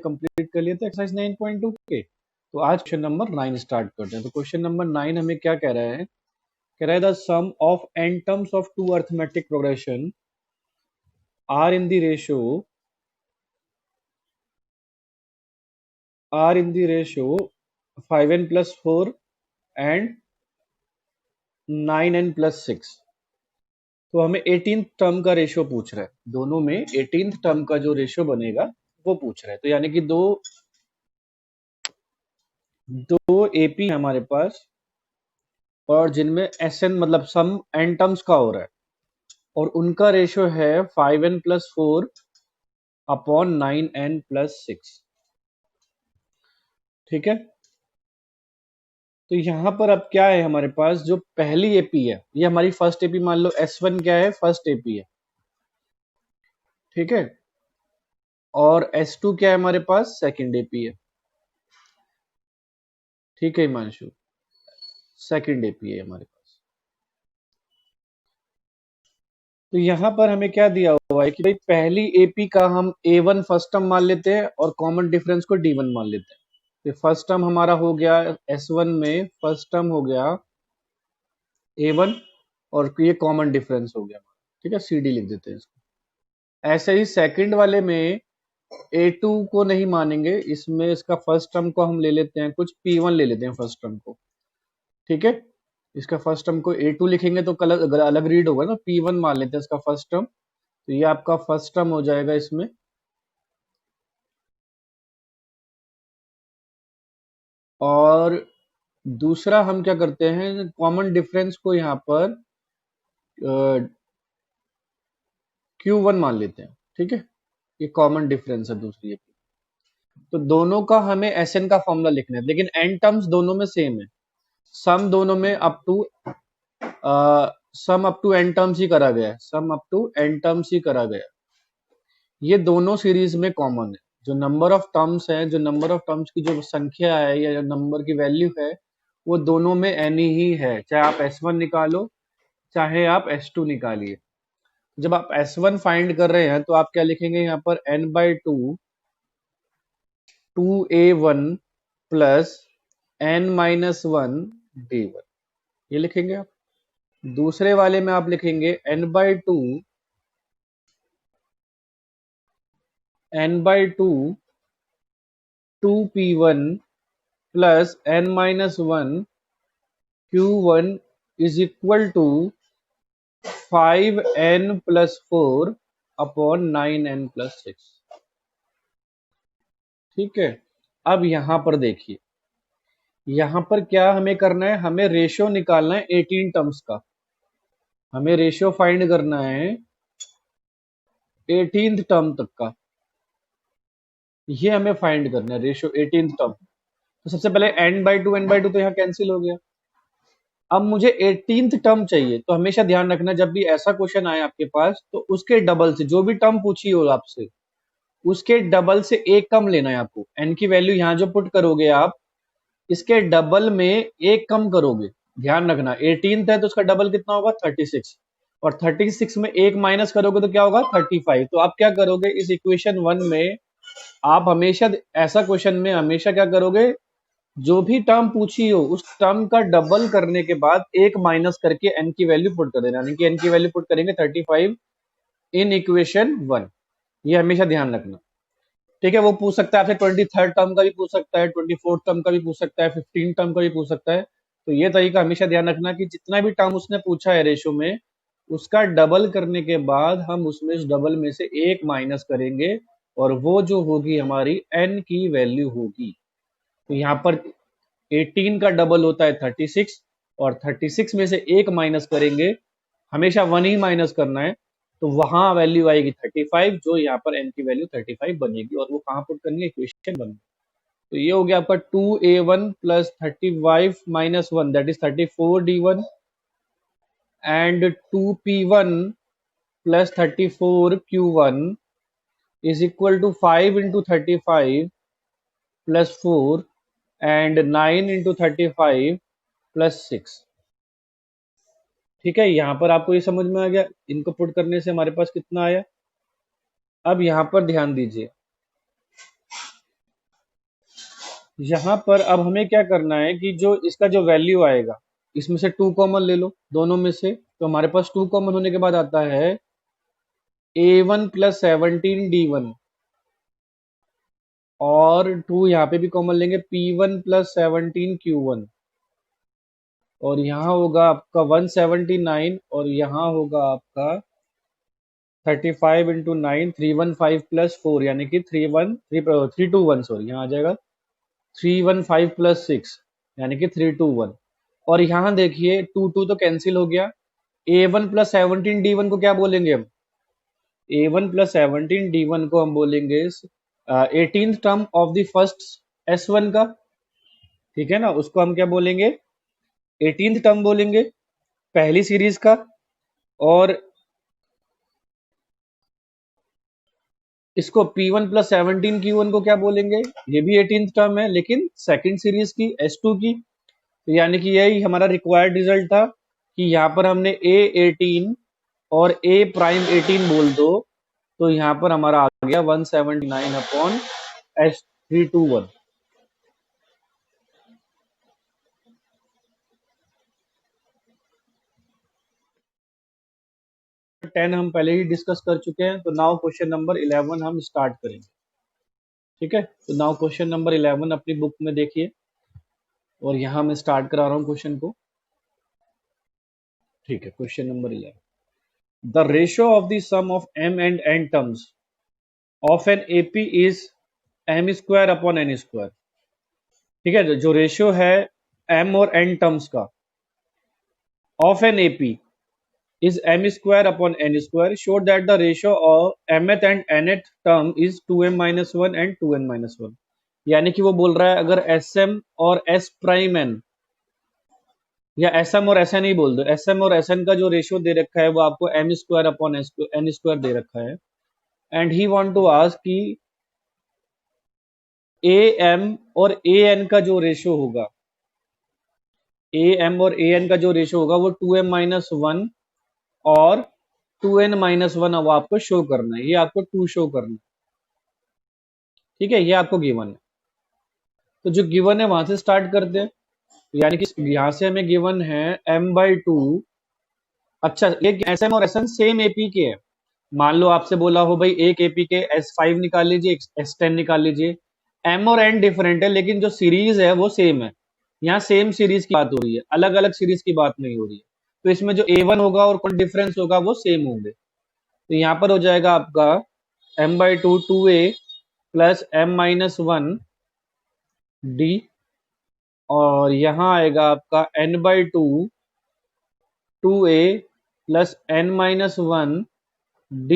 Complete कर लिए थे एक्सरसाइज 9.2 के। तो आज क्वेश्चन नंबर 9 स्टार्ट करते हैं। तो क्वेश्चन नंबर 9 हमें क्या कह रहा है, कह रहा है the sum of n terms of two arithmetic progression are in the ratio 5n plus 4 and 9n plus 6। तो हमें 18th टर्म का रेशियो पूछ रहा है, दोनों में 18th टर्म का जो रेशियो बनेगा वो पूछ रहा है। तो यानी कि दो एपी है हमारे पास और जिनमें एसएन मतलब सम एन टर्म्स का हो रहा है और उनका रेशियो है 5n plus 4 upon 9n plus 6। ठीक है, तो यहां पर अब क्या है हमारे पास, जो पहली एपी है ये हमारी फर्स्ट एपी, मान लो S1 क्या है, फर्स्ट एपी है। ठीक है, और S2 क्या है हमारे पास, सेकंड एपी है। ठीक है हिमांशु, सेकंड एपी है हमारे पास। तो यहां पर हमें क्या दिया हुआ है कि भाई पहली एपी का हम A1 फर्स्ट टर्म मान लेते हैं और कॉमन डिफरेंस को D1 मान लेते हैं। तो फर्स्ट टर्म हमारा हो गया S1 में, फर्स्ट टर्म हो गया A1 और ये कॉमन डिफरेंस हो गया। ठीक है, CD लिख देते हैं इसको। ऐसे ही सेकंड वाले में A2 को नहीं मानेंगे, इसमें इसका फर्स्ट टर्म को हम ले लेते हैं, कुछ P1 ले लेते हैं फर्स्ट टर्म को। ठीक है, इसका फर्स्ट टर्म को A2 लिखेंगे तो कलर अलग रीड होगा ना, P1 मान लेते हैं इसका फर्स्ट टर्म। तो ये आपका फर्स्ट टर्म हो जाएगा इसमें। और दूसरा हम क्या करते हैं, कॉमन डिफरेंस को यहाँ पर Q1 मान लेते हैं। ठीक है, ये कॉमन डिफरेंस है दूसरी। तो दोनों का हमें एसएन का फॉर्मूला लिखना है, लेकिन एन टर्म्स दोनों में सेम है। सम दोनों में sum up to n terms ही करा गया है, sum up to n terms ही करा गया है। ये दोनों सीरीज में कॉमन है। जो नंबर ऑफ टर्म्स है, जो नंबर ऑफ टर्म्स की जो संख्या है या नंबर की वैल्यू है, वो दोनों में एन ही है। चाहे आप S1 निकालो चाहे आप S2 निकालिए। जब आप S1 फाइंड कर रहे हैं तो आप क्या लिखेंगे यहाँ पर, n/2 2a1 plus n-1 d1, ये लिखेंगे आप। दूसरे वाले में आप लिखेंगे n/2 2p1 plus n-1 q1 is equal to 5n plus 4 upon 9n plus 6। ठीक है, अब यहां पर देखिए, यहां पर क्या हमें करना है, हमें रेशियो निकालना है 18 टर्म्स का। हमें रेशियो फाइंड करना है 18th टर्म तक का, ये हमें फाइंड करना है रेशियो 18th टर्म। तो सबसे पहले n/2 तो यहाँ कैंसिल हो गया। अब मुझे 18th टर्म चाहिए। तो हमेशा ध्यान रखना, जब भी ऐसा क्वेश्चन आए आपके पास तो उसके डबल से, जो भी टर्म पूछी हो आपसे, उसके डबल से एक कम लेना है आपको। n की वैल्यू यहाँ जो पुट करोगे आप, इसके डबल में एक कम करोगे। ध्यान रखना 18th है तो उसका डबल कितना होगा, 36, और 36 में एक माइनस करोगे तो क्या होगा, 35। तो आप क्या करोगे, इस इक्वेशन 1 में आप हमेशा, ऐसा क्वेश्चन में हमेशा क्या करोगे, जो भी टर्म पूछी हो उस टर्म का डबल करने के बाद एक माइनस करके n की वैल्यू पुट कर देना, यानी कि n की वैल्यू पुट करेंगे 35 इन इक्वेशन 1। ये हमेशा ध्यान रखना। ठीक है, वो पूछ सकता है आपसे 23rd टर्म का भी पूछ सकता है, 24th टर्म का भी पूछ सकता है, 15 टर्म का भी पूछ सकता है। तो ये तरीका हमेशा ध्यान रखना कि जितना भी टर्म उसने पूछा है रेशियो में, उसका डबल करने के बाद हम उसमें इस डबल में से एक माइनस करेंगे और वो जो होगी हमारी n की वैल्यू होगी। तो यहाँ पर 18 का डबल होता है 36, और 36 में से एक माइनस करेंगे, हमेशा 1 ही माइनस करना है, तो वहां वैल्यू आएगी 35, जो यहाँ पर n की वैल्यू 35 बनेगी। और वो कहां पुट करनी है, इक्वेशन 1। तो ये हो गया आपका 2a1 plus 35 minus 1 that is 34d1 and 2p1 plus 34q1 is equal to 5 into 35 plus 4 and 9 into 35 plus 6। ठीक है, यहां पर आपको ये समझ में आ गया, इनको पुट करने से हमारे पास कितना आया। अब यहां पर ध्यान दीजिए, यहाँ पर अब हमें क्या करना है कि जो इसका जो वैल्यू आएगा, इसमें से 2 कॉमन ले लो दोनों में से, तो हमारे पास 2 कॉमन होने के बाद आता है A1 प्लस 17D1, और 2 यहाँ पे भी कॉमन लेंगे, P1 प्लस 17Q1, और यहाँ होगा आपका 179, और यहाँ होगा आपका 35 इंटू 9, 315 प्लस 4, यानी कि 321, सॉरी यहाँ आ जाएगा 315 प्लस 6, यानी कि 321। और यहाँ देखिए 2 तो कैंसिल हो गया। A1 प्लस 17D1 को क्या बोलेंगे हम? A1 प्लस 17D1 को हम बोलेंगे 18th term of the first S1 का, ठीक है ना, उसको हम क्या बोलेंगे? 18th टर्म बोलेंगे पहली सीरीज का। और इसको P1 प्लस 17Q1 को क्या बोलेंगे? ये भी 18th टर्म है, लेकिन सेकंड सीरीज की, S2 की। तो यानी कि यही हमारा रिक्वायर्ड रिजल्ट था कि यहाँ पर हमने A18 और A प्राइम 18 बोल दो, तो यहाँ पर हमारा आ गया 179 अपॉन S321। 10 हम पहले ही डिस्कस कर चुके हैं, तो नाउ क्वेश्चन नंबर 11 हम स्टार्ट करेंगे। ठीक है, तो नाउ क्वेश्चन नंबर 11 अपनी बुक में देखिए, और यहाँ मैं स्टार्ट करा रहा हूँ क्वेश्चन को। ठीक है, question number 11, the ratio of the sum of m and n terms of an AP is m square upon n square. ठीक है, जो रेशियो है m और n टर्म्स का of an AP is m square upon n square, show that the ratio of mth and nth term is 2m minus 1 and 2n minus 1। यानी कि वो बोल रहा है अगर sm और s प्राइम n, या sm और sn ही बोल दो, sm और sn का जो रेशियो दे रखा है वो आपको m square upon n square दे रखा है, and he want to ask कि am और an का जो रेशियो होगा, am और an का जो रेशियो होगा वो 2m माइनस 1 और 2n माइनस 1 अब आपको शो करना है, ये आपको 2 शो करना है। ठीक है, ये आपको गिवन है। तो जो गिवन है वहां से स्टार्ट करते हैं, यानी कि यहां से हमें गिवन है m/2। अच्छा, एक एस एम और एस एन सेम एपी के हैं। मान लो आपसे बोला हो भाई एक एपी के S5 निकाल लीजिए, S10 निकाल लीजिए, m और n डिफरेंट है लेकिन जो सीरीज है वो सेम है। यहाँ सेम सीरीज की बात हो रही है, अलग अलग सीरीज की बात नहीं हो रही है। तो इसमें जो A1 होगा और कौन डिफरेंस होगा वो सेम होंगे। तो यहाँ पर हो जाएगा आपका m/2 2a प्लस m-1d, और यहाँ आएगा आपका n/2 2a plus n-1d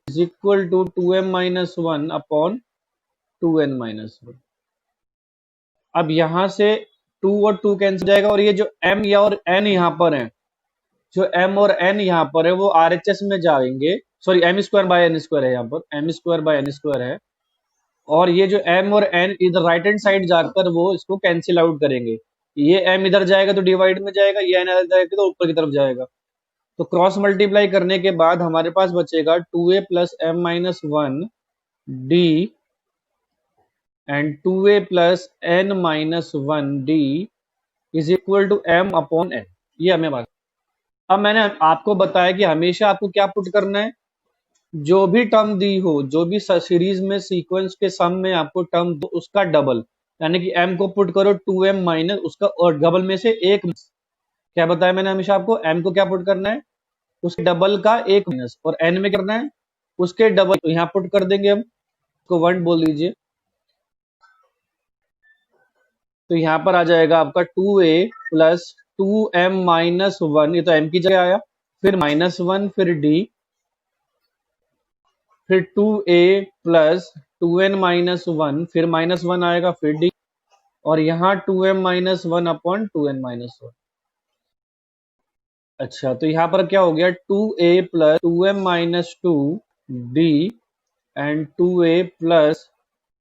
is equal to 2m-1 upon 2n-1। अब यहाँ से 2 और 2 कैंसिल जाएगा, और ये जो m या और n यहाँ पर है, जो m और n यहाँ पर है वो RHS में जाएंगे, sorry m square by n square है, यहाँ पर m square by n square है, और ये जो m और n इधर राइट हैंड साइड जाकर वो इसको कैंसिल आउट करेंगे। ये m इधर जाएगा तो डिवाइड में जाएगा, ये n इधर जाएगा तो ऊपर की तरफ जाएगा। तो क्रॉस मल्टीप्लाई करने के बाद हमारे पास बचेगा 2a plus m-1d and 2a plus n-1d is equal to m upon n। ये हमें बात। अब मैंने आपको बताया कि हमेशा आपको क्या पुट करना है, जो भी टर्म दी हो, जो भी सीरीज में सीक्वेंस के सम में आपको टर्म दो उसका डबल, यानी कि m को पुट करो 2m माइनस उसका, और डबल में से एक, क्या बताया मैंने हमेशा आपको, m को क्या पुट करना है, उसके डबल का एक माइनस, और n में करना है उसके डबल। तो यहाँ पुट कर देंगे हम, उसको 1 बोल दीजिए। तो यहाँ पर आ जाएगा आपका 2a प्लस 2m-1, ये तो m की जगह आया, फिर -1, फिर d, फिर 2a प्लस 2n-1, फिर -1 आएगा, फिर d, और यहाँ 2m-1 अपॉन 2n-1। अच्छा, तो यहाँ पर क्या हो गया, 2a plus 2m-2d and 2a plus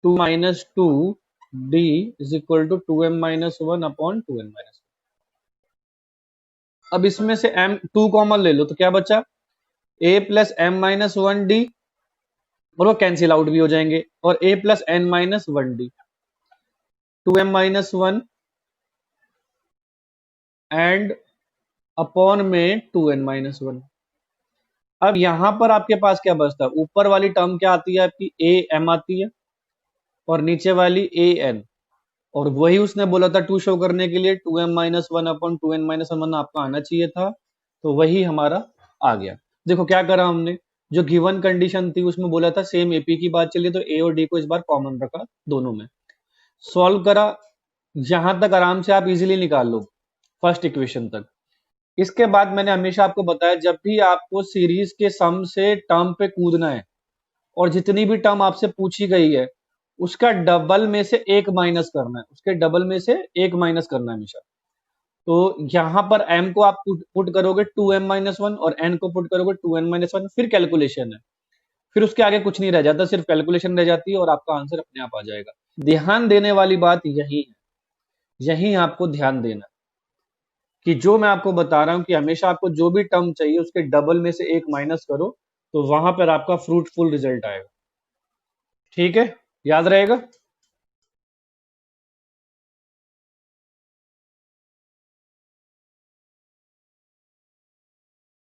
2-2d is equal to 2m-1 upon 2n-1। अब इसमें से m2 कॉमन ले लो, तो क्या बचा, a प्लस m-1d, और वो कैंसिल आउट भी हो जाएंगे, और a plus n-1d। 2m-1 and upon में 2n-1। अब यहां पर आपके पास क्या बचता है? ऊपर वाली टर्म क्या आती है आपकी? ए एम आती है, और नीचे वाली ए एन, और वही उसने बोला था टू शो करने के लिए 2m-1 अपॉन 2n-1 आपका आना चाहिए था, तो वही हमारा आ गया। देखो क्या करा हमने, जो गिवन कंडीशन थी उसमें बोला था सेम एपी की बात चली, तो ए और डी को इस बार कॉमन रखा दोनों में, सॉल्व करा। यहां तक आराम से आप इजीली निकाल लो फर्स्ट इक्वेशन तक। इसके बाद मैंने हमेशा आपको बताया, जब भी आपको सीरीज के सम से टर्म पे कूदना है और जितनी भी टर्म आपसे पूछी गई है उसका डबल में से एक माइनस करना है, उसके डबल में से एक माइनस करना है हमेशा। तो यहां पर m को आप पुट करोगे 2m-1 और n को पुट करोगे 2n-1, फिर कैलकुलेशन है, फिर उसके आगे कुछ नहीं रह जाता, सिर्फ कैलकुलेशन रह जाती है और आपका आंसर अपने आप आ जाएगा। ध्यान देने वाली बात यही है, यही आपको ध्यान देना कि जो मैं आपको बता रहा हूं कि हमेशा आपको जो भी टर्म चाहिए उसके डबल में से एक माइनस करो, तो वहां पर आपका फ्रूटफुल रिजल्ट आएगा। ठीक है, याद रहेगा।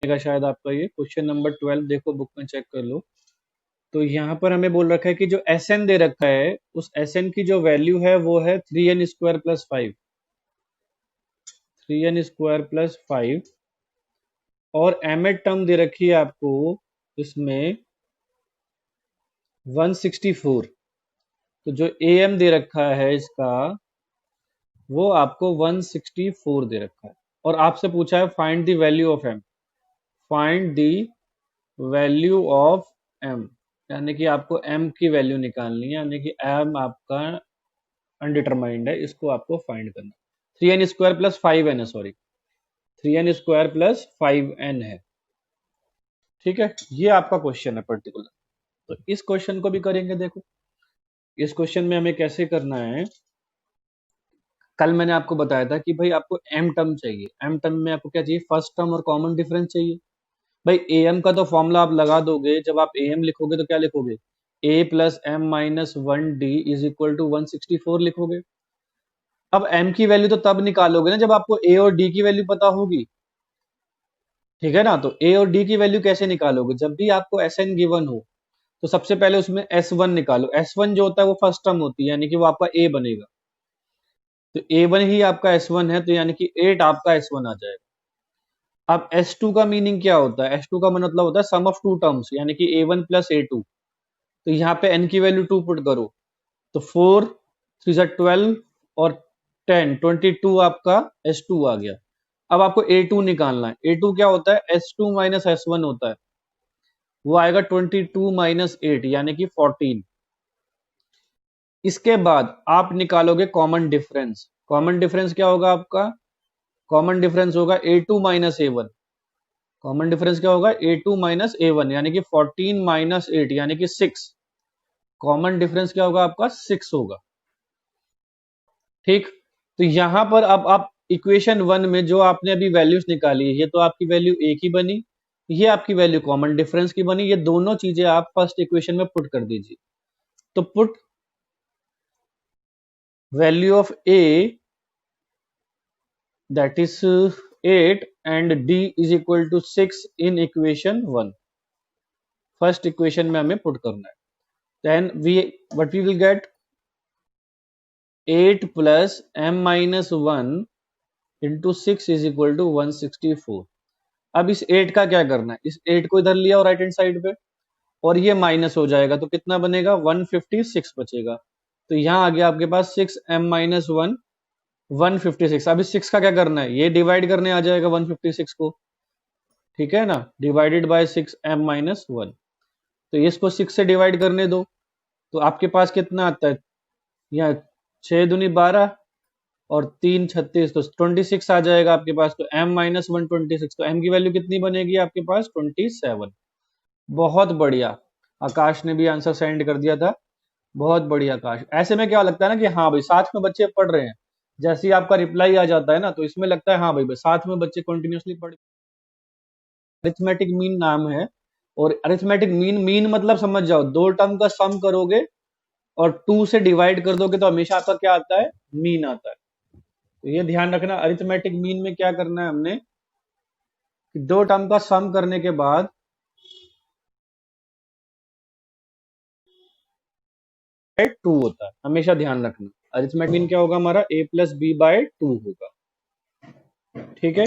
शायद आपका ये क्वेश्चन नंबर 12 देखो, बुक में चेक कर लो। तो यहाँ पर हमें बोल रखा है कि जो एस एन दे रखा है उस एस एन की जो वैल्यू है वो है 3n² + 5, 3n² + 5, और एम एड टर्म दे रखी है आपको इसमें 164। तो जो ए एम दे रखा है इसका वो आपको 164 दे रखा है, और आपसे पूछा है find the value of m, find the value of m, यानी कि आपको एम की वैल्यू निकालनी है, यानी कि एम आपका अनडिटरमाइंड है, इसको आपको फाइंड करना। 3n² + 5n है, सॉरी 3n² + 5n है। ठीक है, ये आपका क्वेश्चन है पर्टिकुलर। तो इस क्वेश्चन को भी करेंगे। देखो इस क्वेश्चन में हमें कैसे करना है, कल मैंने आपको बताया था कि भाई आपको एम टर्म चाहिए, एम टर्म में आपको क्या चाहिए? फर्स्ट टर्म और कॉमन डिफरेंस चाहिए। भाई ए एम का तो फॉर्मूला आप लगा दोगे, जब आप ए एम लिखोगे तो क्या लिखोगे? a + m-1d = 164 लिखोगे। अब m की वैल्यू तो तब निकालोगे ना जब आपको a और d की वैल्यू पता होगी, ठीक है ना। तो a और d की वैल्यू कैसे निकालोगे? जब भी आपको एस एन गिवन हो तो सबसे पहले उसमें S1 निकालो। S1 जो होता है वो फर्स्ट टर्म होती है, यानी कि वो आपका a बनेगा। तो a1 ही आपका S1 है, तो यानी कि 8 आपका S1 आ जाएगा। अब S2 का मीनिंग क्या होता है? S2 का मतलब होता है सम ऑफ टू टर्म्स, यानी कि a1 + a2। तो यहाँ पे n की वैल्यू 2 पुट करो, तो 4 3 = 12 और 10 22 आपका S2 आ गया। अब आपको A2 निकालना है। A2 क्या होता है? S2 - S1 होता है, वो आएगा 22 - 8 यानी कि 14। इसके बाद आप निकालोगे कॉमन डिफरेंस। कॉमन डिफरेंस क्या होगा आपका? कॉमन डिफरेंस होगा A2 - A1। कॉमन डिफरेंस क्या होगा? A2 - A1 यानी कि 14 - 8 यानी कि 6। कॉमन डिफरेंस क्या होगा आपका? 6 होगा। ठीक, तो यहां पर अब आप इक्वेशन 1 में जो आपने अभी वैल्यूज निकाली है, ये तो आपकी वैल्यू ए की बनी, ये आपकी वैल्यू कॉमन डिफरेंस की बनी, ये दोनों चीजें आप फर्स्ट इक्वेशन में पुट कर दीजिए। तो put value of a that is 8 and d = 6 in equation 1। First equation में हमें पुट करना है। Then we what we will get 8 + m-1 * 6 = 164। अब इस 8 का क्या करना है? इस 8 को इधर लिया और राइट हैंड साइड पे, और ये माइनस हो जाएगा, तो कितना बनेगा? 156 बचेगा। तो यहाँ आ गया आपके पास 6m-1 156। अब इस 6 का क्या करना है? ये डिवाइड करने आ जाएगा 156 को, ठीक है ना, डिवाइडेड बाय 6m-1। तो इसको 6 से डिवाइड करने दो, तो आपके पास कितना आता है? यहाँ 6 दूनी 12 और 3 36, तो 26 आ जाएगा आपके पास। तो m-1 26, तो m की वैल्यू कितनी बनेगी आपके पास? 27। बहुत बढ़िया, आकाश ने भी आंसर सेंड कर दिया था। बहुत बढ़िया आकाश। ऐसे में क्या लगता है ना कि हाँ भाई साथ में बच्चे पढ़ रहे हैं, जैसे ही आपका रिप्लाई आ जाता है ना तो इसमें लगता है हाँ भाई साथ में बच्चे कंटिन्यूअसली पढ़। अरिथमेटिक मीन नाम है, और अरिथमेटिक मीन मतलब समझ जाओ, दो टर्म का सम करोगे और 2 से डिवाइड कर दोगे तो हमेशा आपका क्या आता है, मीन आता है। तो ये ध्यान रखना, अरिथमेटिक मीन में क्या करना है हमने कि दो टर्म का सम करने के बाद टू होता है, हमेशा ध्यान रखना। अरिथमेटिक मीन क्या होगा हमारा, a plus b by two होगा। ठीक है,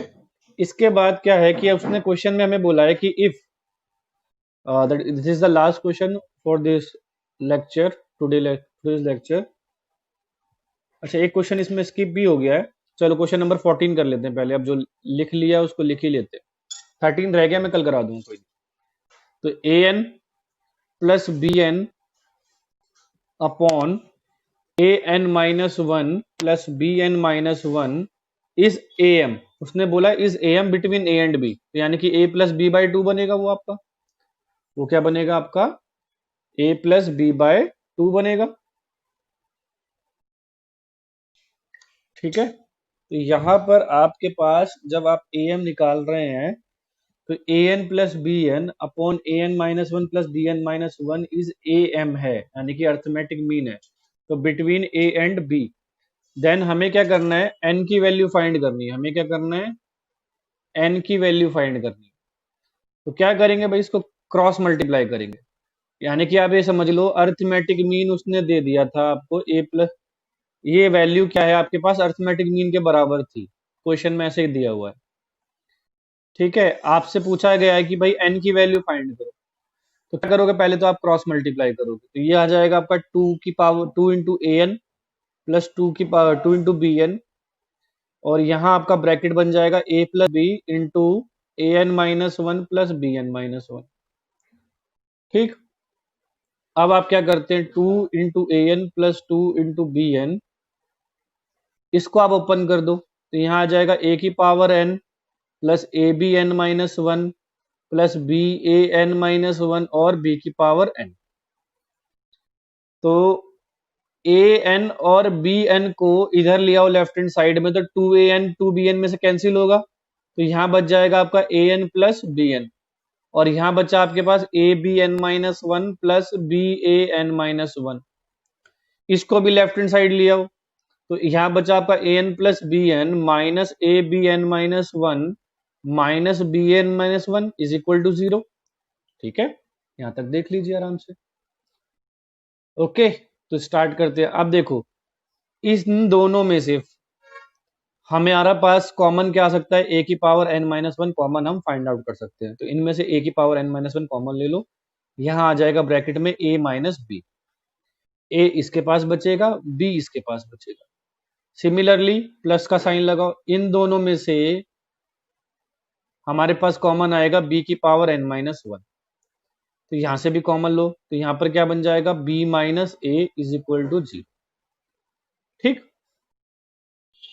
इसके बाद क्या है कि उसने क्वेश्चन में हमें बोला है कि if this is the last question for this lecture, today's lecture. अच्छा, एक क्वेश्चन इसमें स्किप भी हो गया है। चलो क्वेश्चन नंबर 14 कर लेते हैं पहले, अब जो लिख लिया उसको लिख ही लेते हैं। 13 रह गया, मैं कल करा दूंगा कोई नहीं। तो a n plus b n upon a n minus one plus b n minus one is A M. उसने बोला is A M between a and b, यानी कि a plus b by two बनेगा वो आपका। वो क्या बनेगा आपका, a plus b by two बनेगा। ठीक है, तो यहां पर आपके पास जब आप ए एम निकाल रहे हैं तो a n plus b n upon a n minus one plus b n minus one is A M है, यानी कि अर्थमेटिक मीन है। तो between a and b, then हमें क्या करना है, एन की वैल्यू फाइंड करनी है। हमें क्या करना है, एन की वैल्यू फाइंड करनी है। तो क्या करेंगे भाई, इसको क्रॉस मल्टीप्लाई करेंगे। यानी कि आप ये समझ लो, अर्थमेटिक मीन उसने दे दिया था आपको ए प्लस, ये वैल्यू क्या है आपके पास, अर्थमेटिक मीन के बराबर थी। क्वेश्चन में ऐसे ही दिया हुआ है। ठीक है, आपसे पूछा गया है कि भाई एन की वैल्यू फाइंड करो। तो क्या करोगे, पहले तो आप क्रॉस मल्टीप्लाई करोगे, तो ये आ जाएगा आपका टू की power two into a n plus two की power two into b n, और यहाँ आपका ब्रैकेट बन जाएगा a plus b into a n minus one plus b n minus one. ठीक, अब आप क्या करते हैं, two into a n plus two into b n, इसको आप ओपन कर दो, तो यहाँ आ जाएगा ए की power n plus a b n minus one plus b a n minus one और बी की पावर एन। तो ए एन और बी एन को इधर ले आओ लेफ्ट हैंड साइड में, तो two a n two b n में से कैंसिल होगा, तो यहां बच जाएगा आपका a n plus b n, और यहां बचा आपके पास a b n minus one plus b a n minus one. इसको भी लेफ्ट हैंड साइड ले आओ, तो यहां बचा आपका a n plus b n minus a b n minus one minus b n minus one is equal to zero. ठीक है, यहां तक देख लीजिए आराम से। ओके, तो स्टार्ट करते हैं। अब देखो, इन दोनों में से हमारा पास कॉमन क्या आ सकता है, ए की power n minus one common हम फाइंड आउट कर सकते हैं। तो इनमें से ए की power n minus one common ले लो, यहां आ जाएगा ब्रैकेट में ए माइनस बी। ए इसके पास बचेगा, बी इसके पास बचेगा। सिमिलरली प्लस का साइन लगाओ, इन दोनों में से हमारे पास कॉमन आएगा बी की पावर एन माइनस वन, तो यहां से भी कॉमन लो, तो यहां पर क्या बन जाएगा, b minus a is equal to g. ठीक,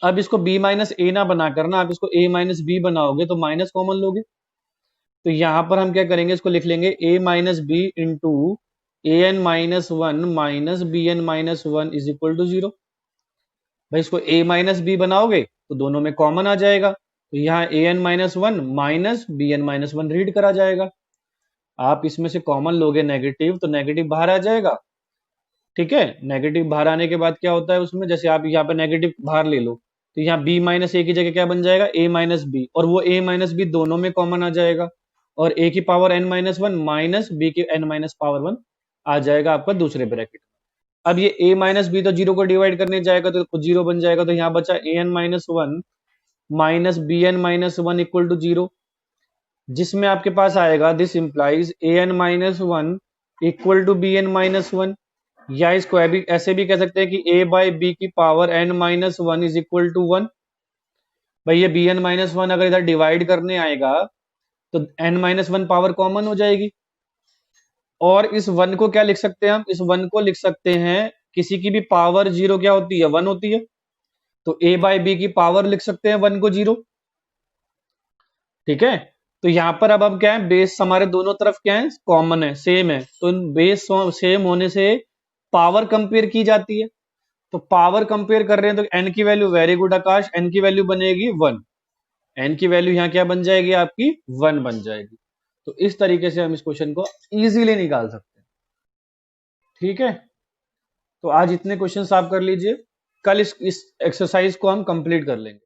अब इसको b माइनस ए ना बना करना, आप इसको a माइनस बी बनाओगे तो माइनस कॉमन लोगे। तो यहां पर हम क्या करेंगे, इसको लिख लेंगे a minus b into a n minus one minus b n minus one is equal to zero. भाई इसको a माइनस बी बनाओगे तो दोनों में कॉमन आ जाएगा, तो यहाँ a n minus one minus b n minus one read करा जाएगा। आप इसमें से कॉमन लोगे नेगेटिव, तो नेगेटिव बाहर आ जाएगा। ठीक है, नेगेटिव बाहर आने के बाद क्या होता है उसमें, जैसे आप यहाँ पे नेगेटिव बाहर ले लो, तो यहाँ b माइनस ए की जगह क्या बन जाएगा, a माइनस बी, और वो a माइनस बी दोनों में कॉमन आ जाएगा, और a की power n minus one minus b की n माइनस पावर वन आ जाएगा आपका दूसरे ब्रैकेट। अब ये a माइनस बी तो जीरो को डिवाइड करने जाएगा तो खुद जीरो बन जाएगा, तो यहाँ बचा a n minus one minus b n minus one equal to zero, जिसमें आपके पास आएगा this implies a n minus one equal to b n minus one, या इसको ऐसे भी कह सकते हैं कि a बाई बी की power n minus one is equal to one. भाई ये bn माइनस वन अगर इधर डिवाइड करने आएगा तो n minus one power common हो जाएगी, और इस वन को क्या लिख सकते हैं हम, इस वन को लिख सकते हैं, किसी की भी पावर जीरो क्या होती है, वन होती है, तो a बाई बी की पावर लिख सकते हैं वन को जीरो। ठीक है, तो यहां पर अब क्या है, बेस हमारे दोनों तरफ क्या है, कॉमन है, सेम है, तो बेस सेम होने से पावर कंपेयर की जाती है। तो पावर कंपेयर कर रहे हैं, तो n की वैल्यू, वेरी गुड आकाश, n की वैल्यू बनेगी वन, n की वैल्यू यहाँ क्या बन जाएगी आपकी, वन बन जाएगी। तो इस तरीके से हम इस क्वेश्चन को इजीली निकाल सकते हैं। ठीक है, तो आज इतने क्वेश्चंस आप कर लीजिए, कल इस एक्सरसाइज को हम कंप्लीट कर लेंगे।